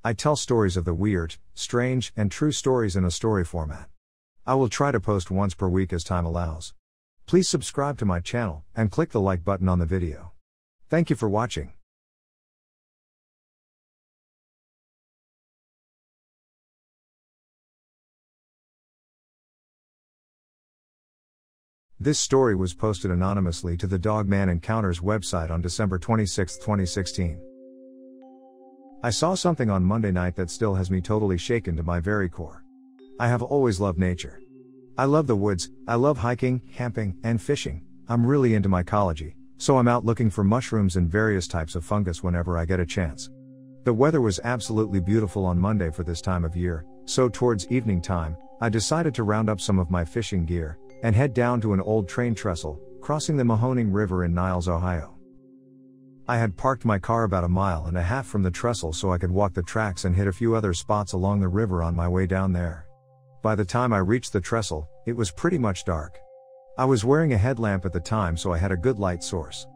I tell stories of the weird, strange, and true stories in a story format. I will try to post once per week as time allows. Please subscribe to my channel, and click the like button on the video. Thank you for watching. This story was posted anonymously to the Dogman Encounters website on December 26, 2016. I saw something on Monday night that still has me totally shaken to my very core. I have always loved nature. I love the woods, I love hiking, camping, and fishing. I'm really into mycology, so I'm out looking for mushrooms and various types of fungus whenever I get a chance. The weather was absolutely beautiful on Monday for this time of year, so towards evening time, I decided to round up some of my fishing gear and head down to an old train trestle, crossing the Mahoning River in Niles, Ohio. I had parked my car about 1.5 miles from the trestle so I could walk the tracks and hit a few other spots along the river on my way down there. By the time I reached the trestle, it was pretty much dark. I was wearing a headlamp at the time, so I had a good light source.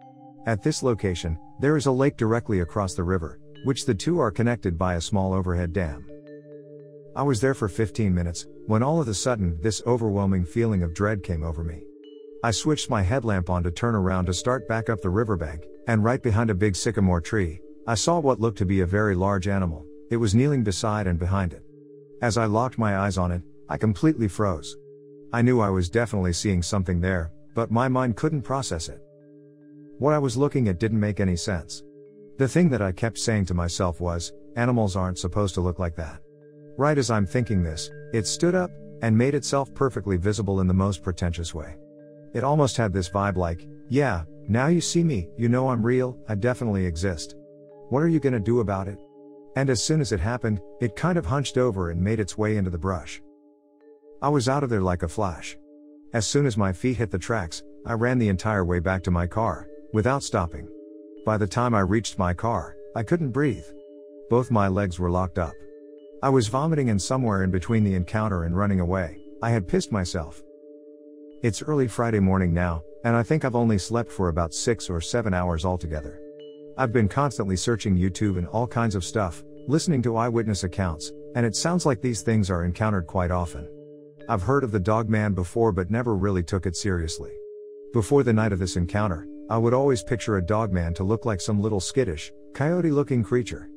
At this location, there is a lake directly across the river, which the two are connected by a small overhead dam. I was there for 15 minutes, when all of a sudden, this overwhelming feeling of dread came over me. I switched my headlamp on to turn around to start back up the riverbank, and right behind a big sycamore tree, I saw what looked to be a very large animal. It was kneeling beside and behind it. As I locked my eyes on it, I completely froze. I knew I was definitely seeing something there, but my mind couldn't process it. What I was looking at didn't make any sense. The thing that I kept saying to myself was, animals aren't supposed to look like that. Right as I'm thinking this, it stood up, and made itself perfectly visible in the most pretentious way. It almost had this vibe like, yeah, now you see me, you know I'm real, I definitely exist. What are you gonna do about it? And as soon as it happened, it kind of hunched over and made its way into the brush. I was out of there like a flash. As soon as my feet hit the tracks, I ran the entire way back to my car, without stopping. By the time I reached my car, I couldn't breathe. Both my legs were locked up. I was vomiting, and somewhere in between the encounter and running away, I had pissed myself. It's early Friday morning now, and I think I've only slept for about 6 or 7 hours altogether. I've been constantly searching YouTube and all kinds of stuff, listening to eyewitness accounts, and it sounds like these things are encountered quite often. I've heard of the Dogman before but never really took it seriously. Before the night of this encounter, I would always picture a Dogman to look like some little skittish, coyote-looking creature.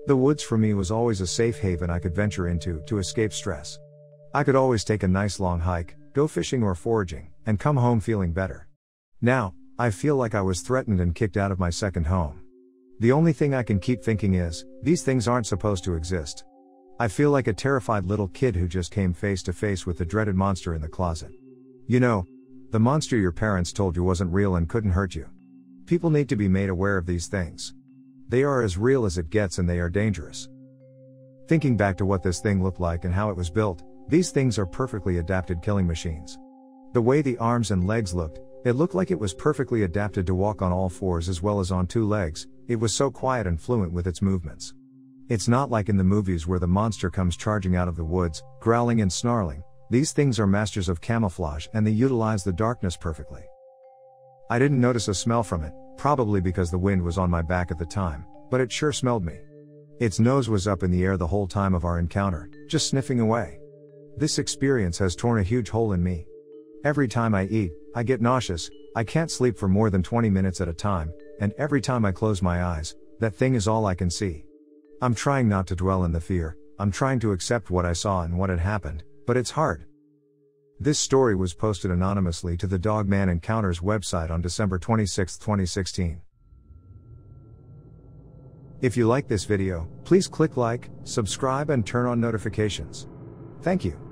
The woods for me was always a safe haven I could venture into to escape stress. I could always take a nice long hike, go fishing or foraging, and come home feeling better. Now, I feel like I was threatened and kicked out of my second home. The only thing I can keep thinking is, these things aren't supposed to exist. I feel like a terrified little kid who just came face to face with the dreaded monster in the closet. You know, the monster your parents told you wasn't real and couldn't hurt you. People need to be made aware of these things. They are as real as it gets, and they are dangerous. Thinking back to what this thing looked like and how it was built, these things are perfectly adapted killing machines. The way the arms and legs looked, it looked like it was perfectly adapted to walk on all fours as well as on 2 legs. It was so quiet and fluent with its movements. It's not like in the movies where the monster comes charging out of the woods, growling and snarling. These things are masters of camouflage, and they utilize the darkness perfectly. I didn't notice a smell from it, probably because the wind was on my back at the time, but it sure smelled me. Its nose was up in the air the whole time of our encounter, just sniffing away. This experience has torn a huge hole in me. Every time I eat, I get nauseous, I can't sleep for more than 20 minutes at a time, and every time I close my eyes, that thing is all I can see. I'm trying not to dwell in the fear, I'm trying to accept what I saw and what had happened, but it's hard. This story was posted anonymously to the Dogman Encounters website on December 26, 2016. If you like this video, please click like, subscribe and turn on notifications. Thank you.